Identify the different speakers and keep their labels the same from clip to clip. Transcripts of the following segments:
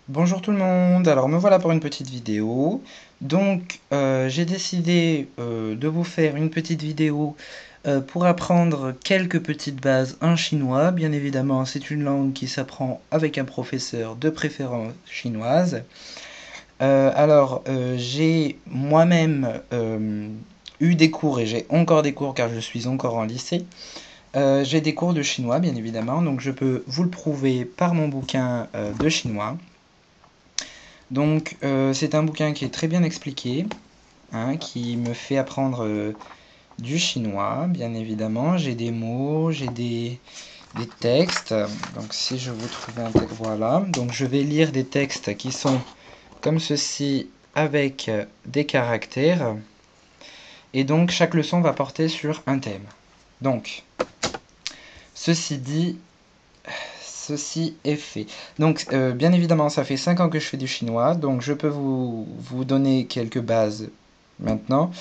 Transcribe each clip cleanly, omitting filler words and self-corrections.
Speaker 1: Bonjour tout le monde, alors me voilà pour une petite vidéo. Donc j'ai décidé de vous faire une petite vidéo pour apprendre quelques petites bases en chinois. Bien évidemment, c'est une langue qui s'apprend avec un professeur de préférence chinoise. J'ai moi-même eu des cours et j'ai encore des cours car je suis encore en lycée. J'ai des cours de chinois bien évidemment, donc je peux vous le prouver par mon bouquin de chinois. Donc, c'est un bouquin qui est très bien expliqué, hein, qui me fait apprendre du chinois, bien évidemment. J'ai des mots, des textes. Donc, si je vous trouve un texte, voilà. Donc, je vais lire des textes qui sont comme ceci avec des caractères. Et donc, chaque leçon va porter sur un thème. Donc, ceci dit, ceci est fait. Donc, bien évidemment, ça fait 5 ans que je fais du chinois, donc je peux vous donner quelques bases maintenant.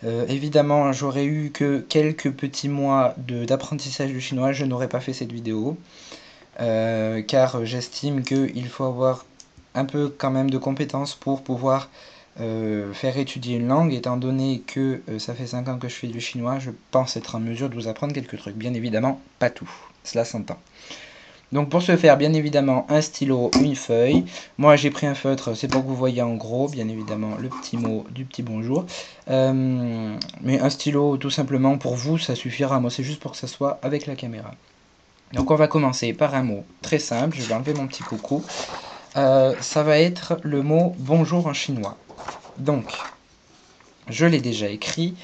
Speaker 1: Évidemment, j'aurais eu que quelques petits mois d'apprentissage du chinois, je n'aurais pas fait cette vidéo, car j'estime qu'il faut avoir un peu quand même de compétences pour pouvoir faire étudier une langue, étant donné que ça fait 5 ans que je fais du chinois, je pense être en mesure de vous apprendre quelques trucs. Bien évidemment, pas tout, cela s'entend. Donc pour ce faire, bien évidemment, un stylo, une feuille. Moi j'ai pris un feutre, c'est pour que vous voyez en gros, bien évidemment, le petit mot du petit bonjour. Mais un stylo, tout simplement, pour vous, ça suffira. Moi c'est juste pour que ça soit avec la caméra. Donc on va commencer par un mot très simple, je vais enlever mon petit coucou. Ça va être le mot bonjour en chinois. Donc, je l'ai déjà écrit.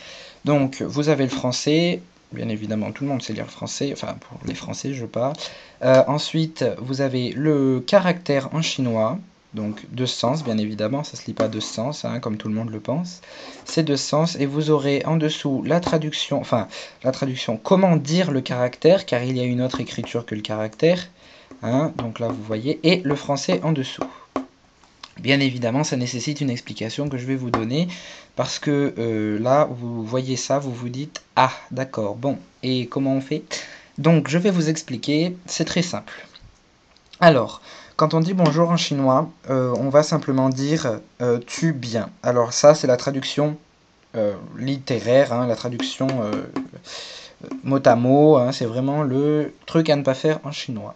Speaker 1: Donc, vous avez le français. Bien évidemment, tout le monde sait lire le français. Enfin, pour les français, je parle. Ensuite, vous avez le caractère en chinois. Donc, deux sens, bien évidemment. Ça ne se lit pas deux sens, hein, comme tout le monde le pense. C'est deux sens. Et vous aurez en dessous la traduction. Enfin, la traduction, comment dire le caractère, car il y a une autre écriture que le caractère. Hein, donc là, vous voyez. Et le français en dessous. Bien évidemment, ça nécessite une explication que je vais vous donner parce que là, vous voyez ça, vous vous dites ah, d'accord, bon, et comment on fait? Donc, je vais vous expliquer, c'est très simple. Alors, quand on dit bonjour en chinois, on va simplement dire tu bien. Alors, ça, c'est la traduction littéraire, hein, la traduction mot à mot, hein, c'est vraiment le truc à ne pas faire en chinois.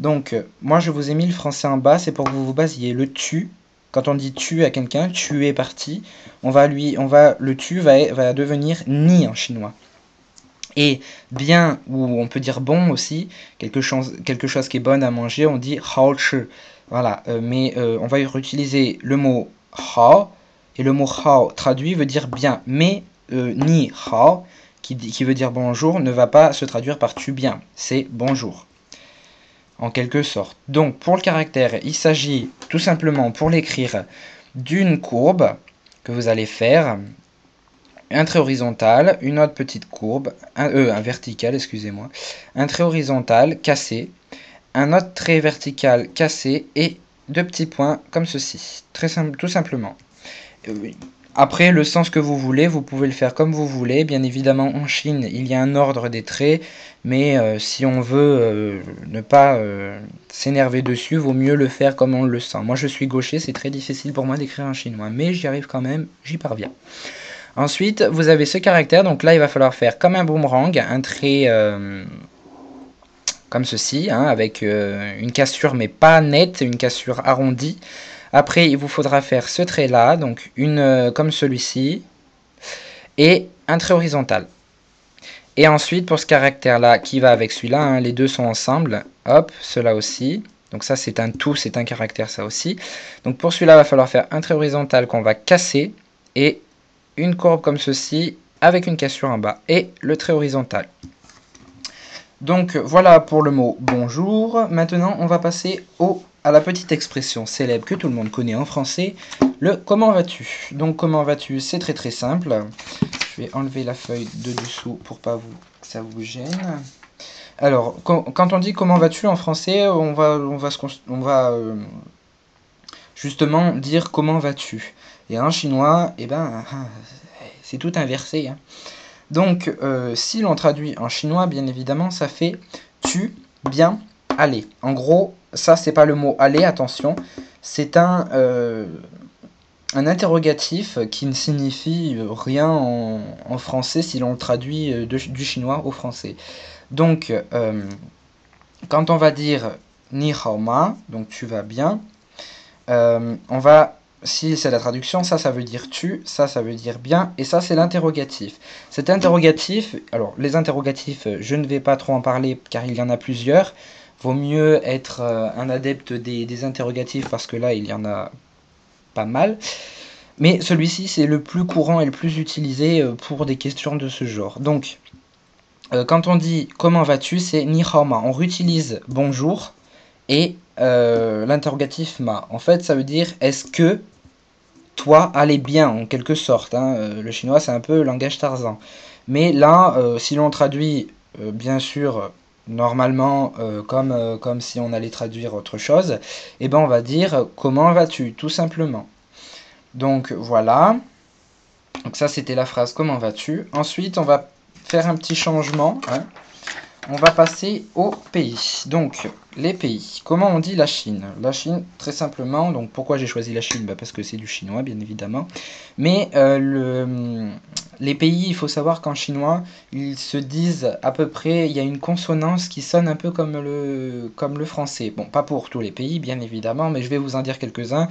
Speaker 1: Donc, moi, je vous ai mis le français en bas, c'est pour que vous vous basiez. Le tu, quand on dit tu à quelqu'un, tu es parti, le tu va devenir ni en chinois. Et bien, ou on peut dire bon aussi, quelque chose qui est bon à manger, on dit hao chi. Voilà, on va utiliser le mot hao, et le mot hao traduit veut dire bien. Mais ni hao, qui veut dire bonjour, ne va pas se traduire par tu bien, c'est bonjour en quelque sorte. Donc pour le caractère, il s'agit tout simplement pour l'écrire d'une courbe que vous allez faire, un trait horizontal, une autre petite courbe, un vertical, excusez-moi, un trait horizontal cassé, un autre trait vertical cassé et deux petits points comme ceci, très simple, tout simplement. Après, le sens que vous voulez, vous pouvez le faire comme vous voulez. Bien évidemment, en Chine, il y a un ordre des traits, mais si on veut ne pas s'énerver dessus, vaut mieux le faire comme on le sent. Moi, je suis gaucher, c'est très difficile pour moi d'écrire en chinois, mais j'y arrive quand même, j'y parviens. Ensuite, vous avez ce caractère, donc là, il va falloir faire comme un boomerang, un trait comme ceci, hein, avec une cassure, mais pas nette, une cassure arrondie. Après, il vous faudra faire ce trait-là, donc comme celui-ci, et un trait horizontal. Et ensuite, pour ce caractère-là, qui va avec celui-là, hein, les deux sont ensemble, hop, cela aussi. Donc ça, c'est un tout, c'est un caractère, ça aussi. Donc pour celui-là, il va falloir faire un trait horizontal qu'on va casser, et une courbe comme ceci, avec une cassure en bas, et le trait horizontal. Donc voilà pour le mot bonjour. Maintenant, on va passer à la petite expression célèbre que tout le monde connaît en français, le comment vas-tu. Donc comment vas-tu, c'est très très simple. Je vais enlever la feuille de dessous pour pas que ça vous gêne. Alors, quand on dit comment vas-tu en français, on va justement dire comment vas-tu. Et en chinois, eh ben, c'est tout inversé, hein. Donc, si l'on traduit en chinois, bien évidemment, ça fait tu, bien, allez. En gros, ça c'est pas le mot aller, attention, c'est un interrogatif qui ne signifie rien en français si l'on le traduit du chinois au français. Donc, quand on va dire ni hao ma, donc tu vas bien, on va, si c'est la traduction, ça veut dire tu, ça veut dire bien, et ça c'est l'interrogatif. Cet interrogatif, alors les interrogatifs, je ne vais pas trop en parler car il y en a plusieurs. Vaut mieux être un adepte des interrogatifs parce que là il y en a pas mal. Mais celui-ci c'est le plus courant et le plus utilisé pour des questions de ce genre. Donc, quand on dit comment vas-tu, c'est ni hao ma. On réutilise bonjour et l'interrogatif ma. En fait, ça veut dire est-ce que toi allez bien en quelque sorte. Hein. Le chinois c'est un peu langage Tarzan. Mais là, si l'on traduit bien sûr normalement comme si on allait traduire autre chose, eh ben on va dire comment vas-tu tout simplement. Donc voilà. Donc ça c'était la phrase comment vas-tu. Ensuite on va faire un petit changement. Hein. On va passer aux pays. Donc, les pays. Comment on dit la Chine? La Chine, très simplement, donc pourquoi j'ai choisi la Chine? Parce que c'est du chinois, bien évidemment. Mais les pays, il faut savoir qu'en chinois, ils se disent à peu près, il y a une consonance qui sonne un peu comme le français. Bon, pas pour tous les pays, bien évidemment, mais je vais vous en dire quelques-uns.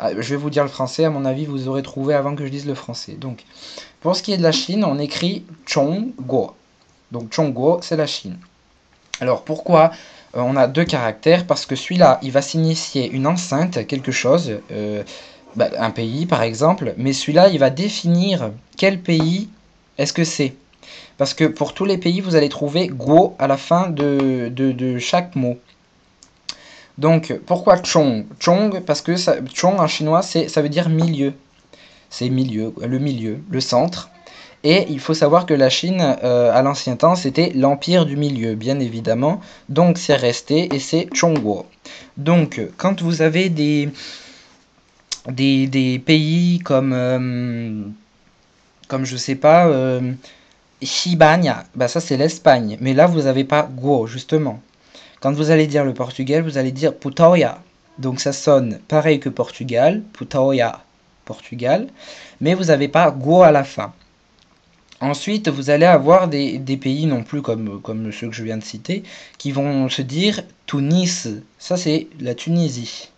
Speaker 1: Je vais vous dire le français, à mon avis, vous aurez trouvé avant que je dise le français. Donc, pour ce qui est de la Chine, on écrit Chongguo. Donc Chongguo, c'est la Chine. Alors pourquoi on a deux caractères? Parce que celui-là, il va signifier une enceinte, quelque chose, un pays par exemple, mais celui-là, il va définir quel pays est-ce que c'est. Parce que pour tous les pays, vous allez trouver guo à la fin de chaque mot. Donc pourquoi Chong? Chong, parce que Chong en chinois, ça veut dire milieu. C'est milieu, le centre. Et il faut savoir que la Chine, à l'ancien temps, c'était l'empire du milieu, bien évidemment. Donc c'est resté et c'est Chongguo. Donc quand vous avez des pays comme je sais pas, Hispania, bah ça c'est l'Espagne. Mais là vous n'avez pas Guo, justement. Quand vous allez dire le Portugal, vous allez dire Putoya. Donc ça sonne pareil que Portugal, Putoya, Portugal. Mais vous n'avez pas Guo à la fin. Ensuite, vous allez avoir des pays non plus comme ceux que je viens de citer, qui vont se dire Tunis. Ça, c'est la Tunisie.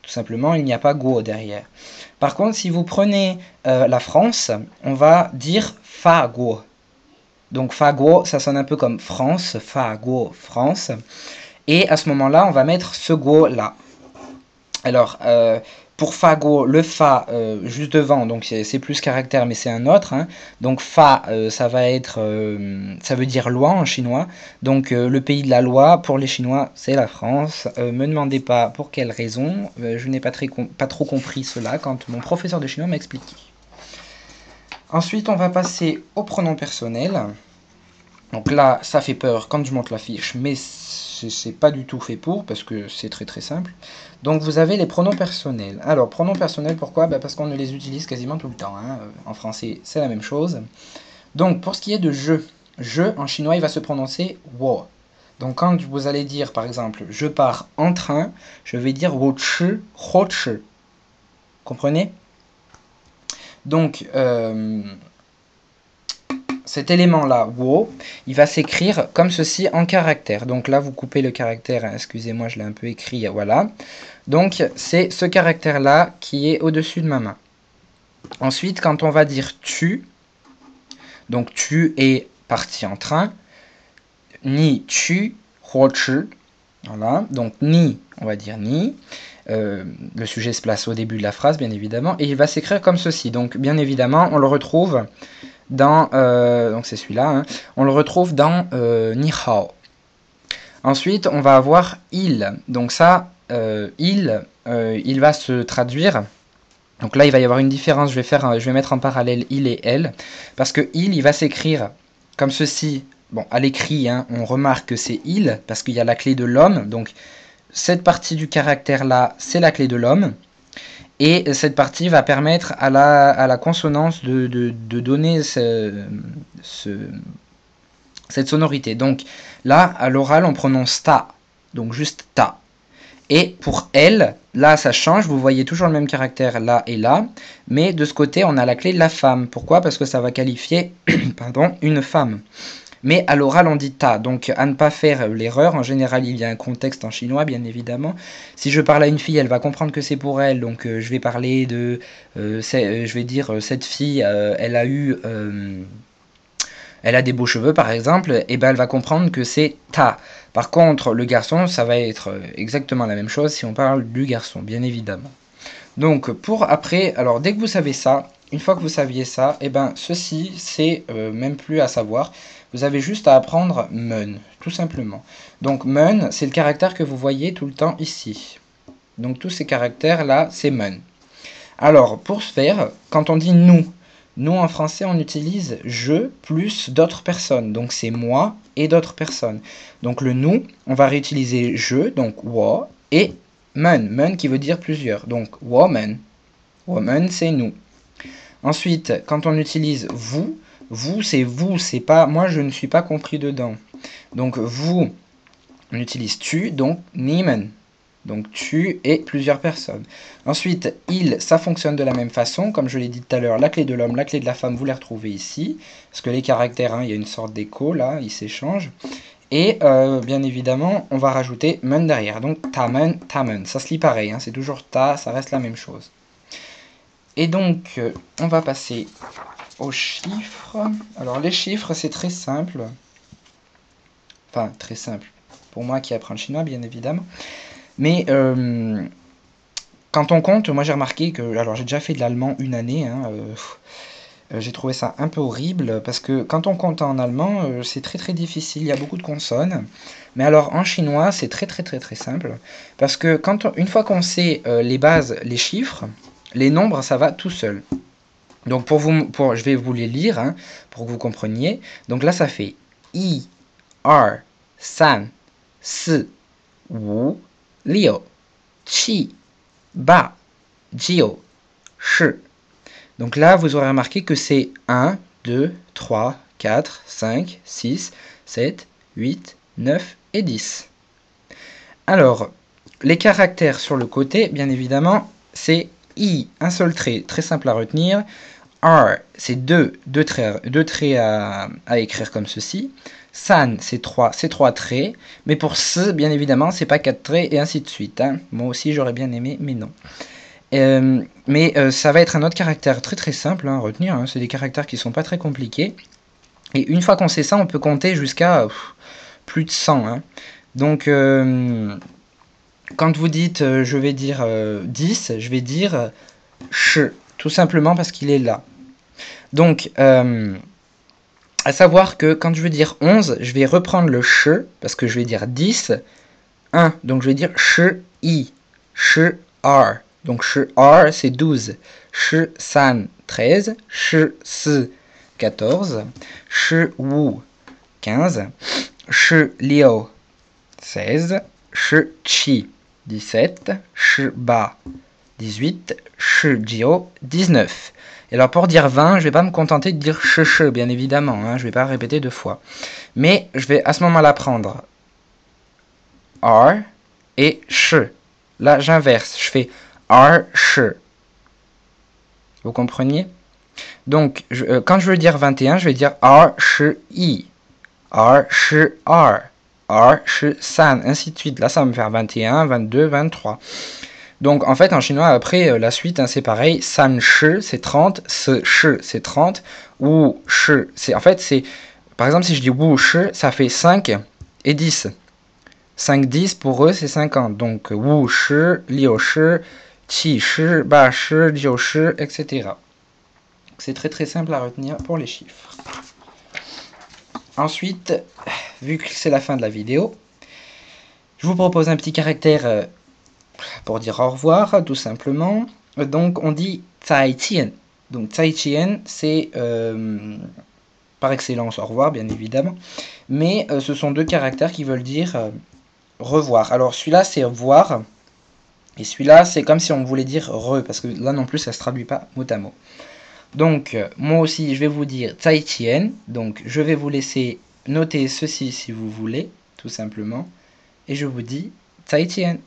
Speaker 1: Tout simplement, il n'y a pas Go derrière. Par contre, si vous prenez la France, on va dire Fago. Donc Fago, ça sonne un peu comme France, Fago, France. Et à ce moment-là, on va mettre ce Go là. Alors, pour Fago, le Fa juste devant, donc c'est plus caractère, mais c'est un autre. Hein. Donc Fa, ça va être, ça veut dire loi en chinois. Donc le pays de la loi, pour les Chinois, c'est la France. Me demandez pas pour quelle raison. Je n'ai pas trop compris cela quand mon professeur de chinois m'a expliqué. Ensuite, on va passer au pronom personnel. Donc là, ça fait peur quand je monte la fiche, mais c'est pas du tout fait pour, parce que c'est très très simple. Donc vous avez les pronoms personnels. Alors, pronoms personnels, pourquoi? Parce qu'on ne les utilise quasiment tout le temps. Hein. En français, c'est la même chose. Donc, pour ce qui est de je en chinois, il va se prononcer wo. Donc, quand vous allez dire, par exemple, je pars en train, je vais dire wo chi, ho chi. Comprenez? Donc, cet élément-là, wo, il va s'écrire comme ceci en caractère. Donc là, vous coupez le caractère, hein, excusez-moi, je l'ai un peu écrit, voilà. Donc, c'est ce caractère-là qui est au-dessus de ma main. Ensuite, quand on va dire tu, donc tu es parti en train, ni tu, huo chi, voilà. Donc ni, on va dire ni. Le sujet se place au début de la phrase, bien évidemment, et il va s'écrire comme ceci. Donc, bien évidemment, on le retrouve dans, donc c'est celui-là, hein, on le retrouve dans Ni Hao. Ensuite, on va avoir il. Donc ça, il va se traduire. Donc là, il va y avoir une différence. Je vais mettre en parallèle il et elle, parce que il va s'écrire comme ceci. Bon, à l'écrit, hein, on remarque que c'est il, parce qu'il y a la clé de l'homme. Donc cette partie du caractère là, c'est la clé de l'homme. Et cette partie va permettre à la consonance de donner cette sonorité. Donc là, à l'oral, on prononce ta, donc juste ta. Et pour elle, là ça change, vous voyez toujours le même caractère là et là, mais de ce côté on a la clé de la femme. Pourquoi? Parce que ça va qualifier pardon, une femme. Mais à l'oral on dit ta, donc à ne pas faire l'erreur. En général il y a un contexte en chinois bien évidemment. Si je parle à une fille, elle va comprendre que c'est pour elle, donc je vais parler de, je vais dire cette fille, elle a des beaux cheveux par exemple, et ben elle va comprendre que c'est ta. Par contre, le garçon, ça va être exactement la même chose si on parle du garçon, bien évidemment. Donc pour après, alors dès que vous savez ça, une fois que vous saviez ça, et ben ceci c'est même plus à savoir. Vous avez juste à apprendre men, tout simplement. Donc men, c'est le caractère que vous voyez tout le temps ici. Donc tous ces caractères là, c'est men. Alors pour ce faire, quand on dit nous en français on utilise je plus d'autres personnes. Donc c'est moi et d'autres personnes. Donc le nous, on va réutiliser je, donc wo, et men qui veut dire plusieurs. Donc woman, woman c'est nous. Ensuite, quand on utilise vous, vous, c'est pas, moi je ne suis pas compris dedans. Donc vous, on utilise tu, donc niemand. Donc tu et plusieurs personnes. Ensuite, il, ça fonctionne de la même façon. Comme je l'ai dit tout à l'heure, la clé de l'homme, la clé de la femme, vous les retrouvez ici. Parce que les caractères, hein, il y a une sorte d'écho là, ils s'échangent. Et bien évidemment, on va rajouter men derrière. Donc tamen, tamen. Ça se lit pareil, hein, c'est toujours ta, ça reste la même chose. Et donc, on va passer aux chiffres. Alors les chiffres, c'est très simple. Enfin, très simple. Pour moi qui apprends le chinois, bien évidemment. Mais quand on compte, moi j'ai remarqué que... Alors j'ai déjà fait de l'allemand une année. Hein, j'ai trouvé ça un peu horrible parce que quand on compte en allemand, c'est très très difficile. Il y a beaucoup de consonnes. Mais alors en chinois, c'est très très très très simple. Parce que une fois qu'on sait les bases, les chiffres, les nombres, ça va tout seul. Donc je vais vous les lire hein, pour que vous compreniez. Donc là, ça fait I, R, San, Si, Wu, Liu, Qi, Ba, Jiu, Shi. Donc là, vous aurez remarqué que c'est 1, 2, 3, 4, 5, 6, 7, 8, 9 et 10. Alors, les caractères sur le côté, bien évidemment, c'est I, un seul trait, très simple à retenir. R, c'est deux traits à écrire comme ceci. San, c'est trois traits. Mais pour S, bien évidemment, c'est pas 4 traits et ainsi de suite. Hein. Moi aussi, j'aurais bien aimé, mais non. Ça va être un autre caractère très très simple à retenir. Hein. C'est des caractères qui sont pas très compliqués. Et une fois qu'on sait ça, on peut compter jusqu'à plus de 100. Hein. Donc, quand vous dites je vais dire 10, je vais dire ch, tout simplement parce qu'il est là. Donc, à savoir que quand je veux dire 11, je vais reprendre le ch, parce que je vais dire 10, 1. Donc je vais dire ch, i, ch, r. Donc ch, r, c'est 12. Ch, san, 13. Ch, si, 14. Ch, wu, 15. Ch, liu, 16. Ch, chi, 17. Ch, ba, 18. Ch, jiu, 19. Et alors pour dire 20, je vais pas me contenter de dire che, bien évidemment, hein, je vais pas répéter deux fois. Mais je vais à ce moment-là prendre R et ch. Là, j'inverse, je fais R, ch. Vous compreniez? Donc, quand je veux dire 21, je vais dire R, ch, i. R, ch, r. R, ch, san, ainsi de suite. Là, ça va me faire 21, 22, 23. Donc en fait en chinois après la suite hein, c'est pareil, san shi c'est 30, se shi c'est 30, wu shi c'est en fait c'est par exemple si je dis wu shi ça fait 5 et 10. 5 10 pour eux c'est 50. Donc wu shi, liu shi, qi shi, ba shi, jiu shi etc. C'est très très simple à retenir pour les chiffres. Ensuite, vu que c'est la fin de la vidéo, je vous propose un petit caractère pour dire au revoir, tout simplement. Donc, on dit zaijian. Donc, zaijian, c'est par excellence au revoir, bien évidemment. Mais ce sont deux caractères qui veulent dire revoir. Alors, celui-là, c'est voir. Et celui-là, c'est comme si on voulait dire re, parce que là non plus, ça ne se traduit pas mot à mot. Donc, moi aussi, je vais vous dire zaijian. Donc, je vais vous laisser noter ceci si vous voulez, tout simplement. Et je vous dis zaijian.